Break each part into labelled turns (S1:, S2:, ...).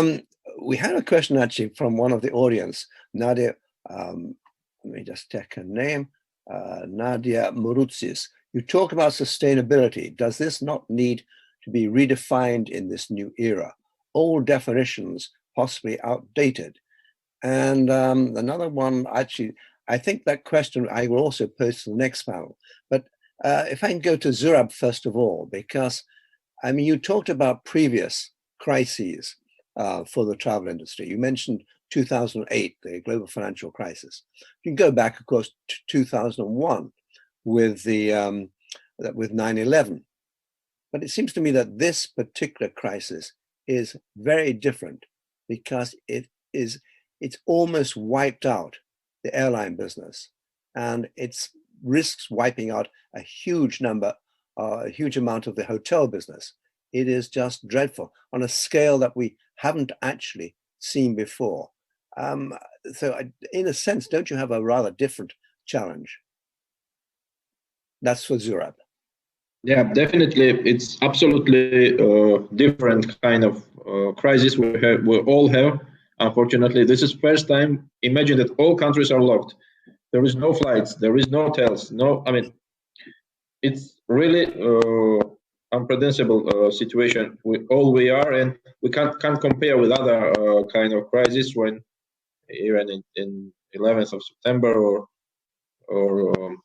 S1: Um, we had a question actually from one of the audience, Nadia. Let me just check her name. Nadia Murutsis. You talk about sustainability. Does this not need to be redefined in this new era? Old definitions possibly outdated. And another one, actually, I think that question I will also pose to the next panel. But if I can go to Zurab first of all, because I mean, you talked about previous crises for the travel industry. You mentioned 2008, the global financial crisis. You can go back, of course, to 2001 with the with 9/11. But it seems to me that this particular crisis is very different because it's almost wiped out the airline business, and it's risks wiping out a huge amount of the hotel business. It is just dreadful on a scale that we haven't actually seen before. In a sense, don't you have a rather different challenge? That's for Zurab.
S2: Yeah, definitely. It's absolutely different kind of crisis we all have. Unfortunately, this is first time. Imagine that all countries are locked. There is no flights. There is no hotels. No, I mean, it's really unprecedented situation. We are, and we can't compare with other kind of crisis when even in 11th of September or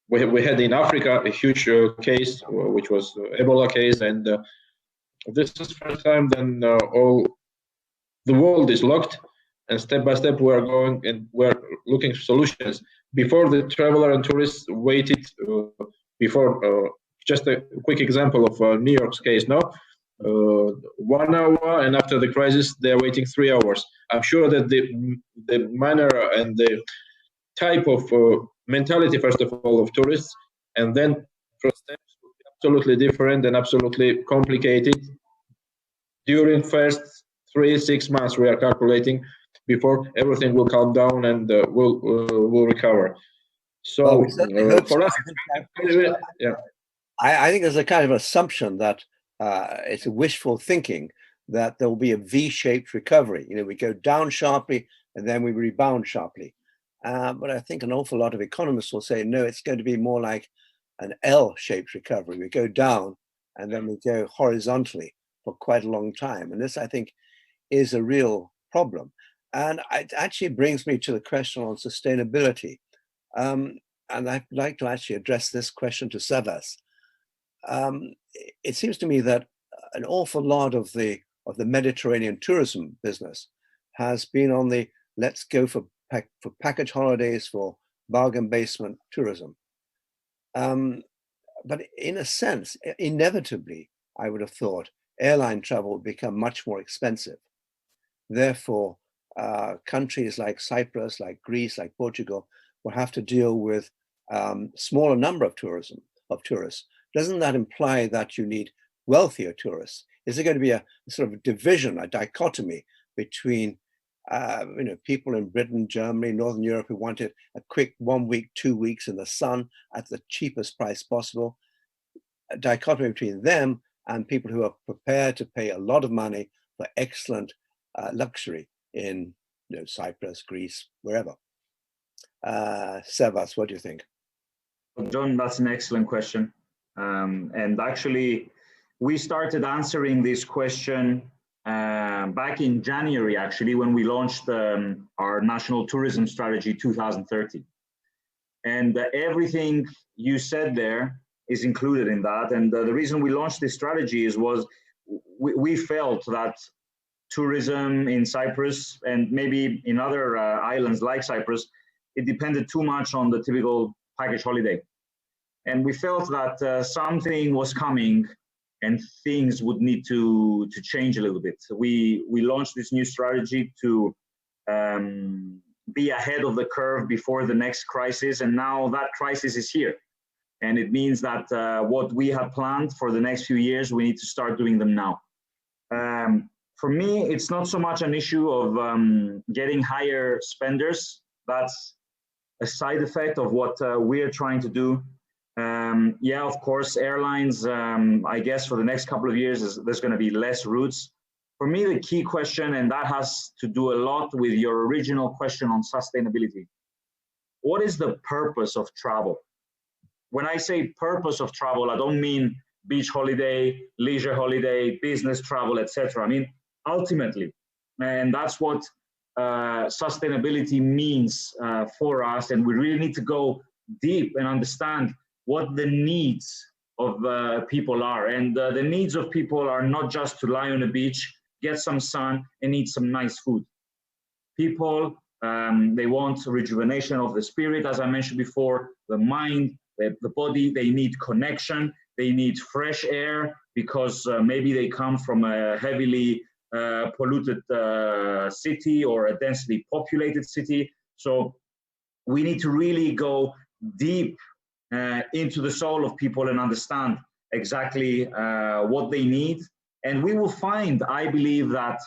S2: we had in Africa a huge case, which was Ebola case, and this is first time then all the world is locked, and step by step we are going and we're looking for solutions. Before the traveler and tourists waited before. Just a quick example of New York's case now. 1 hour, and after the crisis, they're waiting 3 hours. I'm sure that the manner and the type of mentality, first of all, of tourists, and then first steps will be absolutely different and absolutely complicated during first 3-6 months. We are calculating before everything will calm down and will recover. So for us, yeah.
S1: I think there's a kind of assumption that it's a wishful thinking that there will be a V-shaped recovery. You know, we go down sharply and then we rebound sharply. But I think an awful lot of economists will say, no, it's going to be more like an L-shaped recovery. We go down and then we go horizontally for quite a long time. And this, I think, is a real problem. And it actually brings me to the question on sustainability. And I'd like to actually address this question to Savas. It seems to me that an awful lot of the Mediterranean tourism business has been on the let's go for package holidays, for bargain basement tourism. But in a sense, inevitably, I would have thought airline travel would become much more expensive. Therefore, countries like Cyprus, like Greece, like Portugal will have to deal with smaller number of tourists. Doesn't that imply that you need wealthier tourists? Is there going to be a sort of division, a dichotomy between people in Britain, Germany, Northern Europe who wanted a quick 1 week, 2 weeks in the sun at the cheapest price possible, a dichotomy between them and people who are prepared to pay a lot of money for excellent luxury in Cyprus, Greece, wherever? Sevas, what do you think?
S3: John, that's an excellent question. And actually, we started answering this question back in January, actually, when we launched our National Tourism Strategy 2030. And everything you said there is included in that. And the reason we launched this strategy was we felt that tourism in Cyprus and maybe in other islands like Cyprus, it depended too much on the typical package holiday. And we felt that something was coming and things would need to change a little bit. So we launched this new strategy to be ahead of the curve before the next crisis. And now that crisis is here. And it means that what we have planned for the next few years, we need to start doing them now. For me, it's not so much an issue of getting higher spenders. That's a side effect of what we're trying to do. Yeah, of course, airlines, I guess for the next couple of years, there's going to be less routes. For me, the key question, and that has to do a lot with your original question on sustainability. What is the purpose of travel? When I say purpose of travel, I don't mean beach holiday, leisure holiday, business travel, etc. I mean, ultimately, and that's what sustainability means for us. And we really need to go deep and understand what the needs of people are. And the needs of people are not just to lie on a beach, get some sun, and eat some nice food. People, they want rejuvenation of the spirit, as I mentioned before, the mind, the body. They need connection. They need fresh air because maybe they come from a heavily polluted city or a densely populated city. So we need to really go deep into the soul of people and understand exactly what they need. And we will find, I believe, that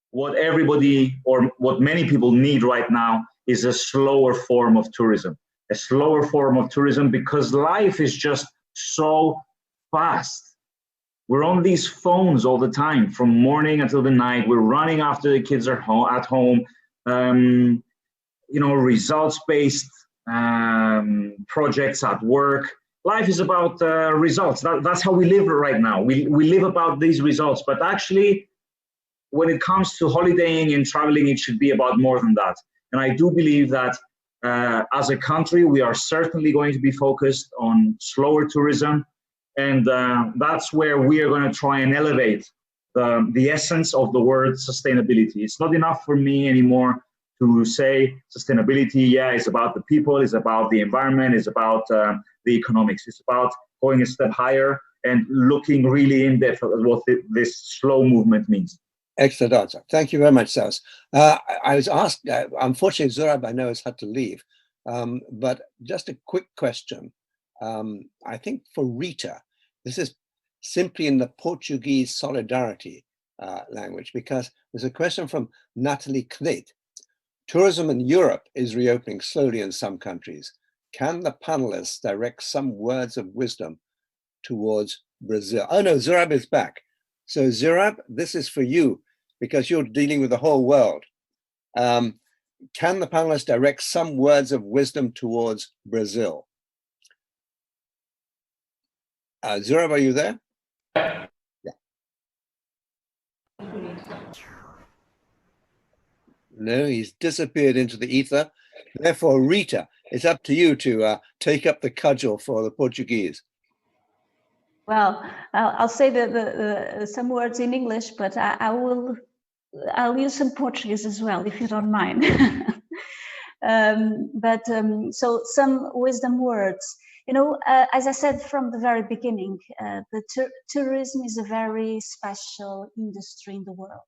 S3: what everybody or what many people need right now is a slower form of tourism. A slower form of tourism because life is just so fast. We're on these phones all the time, from morning until the night. We're running after the kids are at home. Results-based projects at work. Life is about results. That's how we live right now. We live about these results. But actually, when it comes to holidaying and traveling, it should be about more than that. And I do believe that as a country, we are certainly going to be focused on slower tourism. And that's where we are going to try and elevate the essence of the word sustainability. It's not enough for me anymore to say sustainability, yeah, it's about the people, it's about the environment, it's about the economics. It's about going a step higher and looking really in depth at what this slow movement means.
S1: Excellent answer. Thank you very much, Saras. I was asked, unfortunately, Zurab, I know, has had to leave, but just a quick question. I think for Rita, this is simply in the Portuguese solidarity language, because there's a question from Natalie Knet. Tourism in Europe is reopening slowly in some countries. Can the panelists direct some words of wisdom towards Brazil? Oh no, Zurab is back. So Zurab, this is for you because you're dealing with the whole world. Can the panelists direct some words of wisdom towards Brazil? Zurab, are you there? Yeah. No, he's disappeared into the ether. Therefore, Rita, it's up to you to take up the cudgel for the Portuguese.
S4: Well, I'll say some words in English, but I'll use some Portuguese as well, if you don't mind. So some wisdom words. You know, as I said from the very beginning, the tourism is a very special industry in the world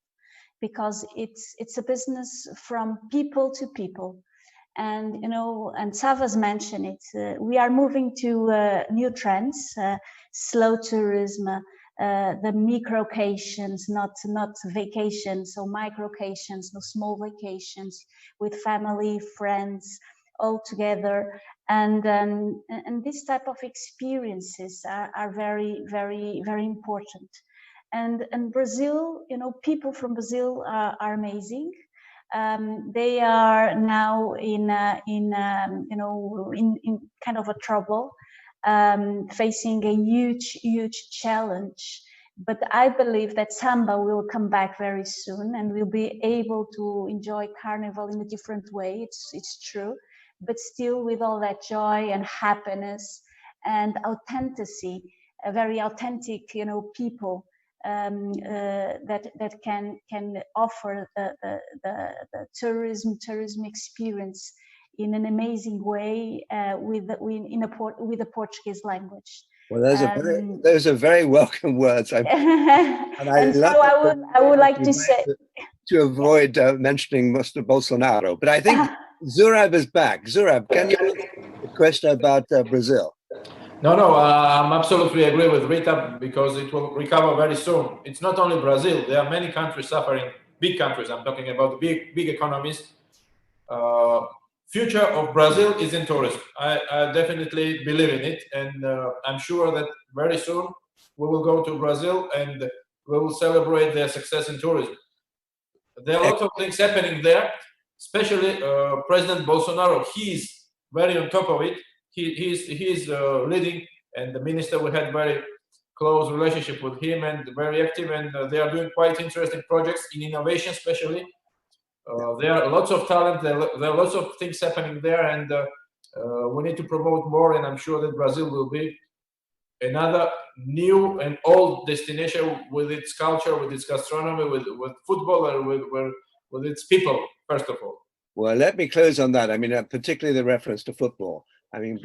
S4: because it's a business from people to people. And, you know, and Savas mentioned it, we are moving to new trends, slow tourism, the microcations, not vacations, so microcations, no small vacations with family, friends, all together. And this type of experiences are very, very, very important. And Brazil, you know, people from Brazil are amazing. They are now in kind of a trouble, facing a huge challenge. But I believe that samba will come back very soon, and we'll be able to enjoy Carnival in a different way. It's true, but still with all that joy and happiness and authenticity, a very authentic, you know, people. That can offer the tourism experience in an amazing way with the Portuguese language.
S1: Well, those are very welcome words. I
S4: would like to say
S1: to avoid mentioning Mr. Bolsonaro, but I think Zurab is back. Zurab, can you answer the question about Brazil?
S5: No, I'm absolutely agree with Rita because it will recover very soon. It's not only Brazil. There are many countries suffering, big countries. I'm talking about big economies. Future of Brazil is in tourism. I definitely believe in it. And I'm sure that very soon we will go to Brazil and we will celebrate their success in tourism. There are a lot of things happening there, especially President Bolsonaro. He's very on top of it. He's leading, and the minister, we had very close relationship with him and very active, and they are doing quite interesting projects in innovation, especially. There are lots of talent, there are lots of things happening there, and we need to promote more, and I'm sure that Brazil will be another new and old destination with its culture, with its gastronomy, with football, and with its people, first of all.
S1: Well, let me close on that. I mean, particularly the reference to football. I mean,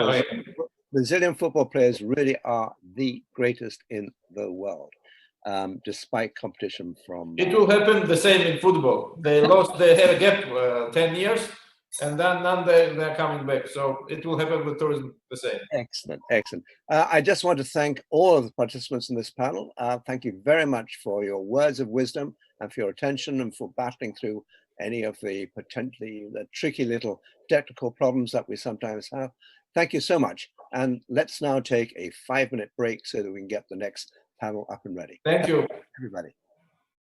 S1: Brazilian football players really are the greatest in the world, despite competition from...
S5: It will happen the same in football. They had a gap 10 years, and then they're coming back. So it will happen with tourism the same.
S1: Excellent, excellent. I just want to thank all of the participants in this panel. Thank you very much for your words of wisdom and for your attention and for battling through any of the potentially tricky little technical problems that we sometimes have. Thank you so much. And let's now take a 5-minute break so that we can get the next panel up and ready.
S5: Thank you,
S1: everybody.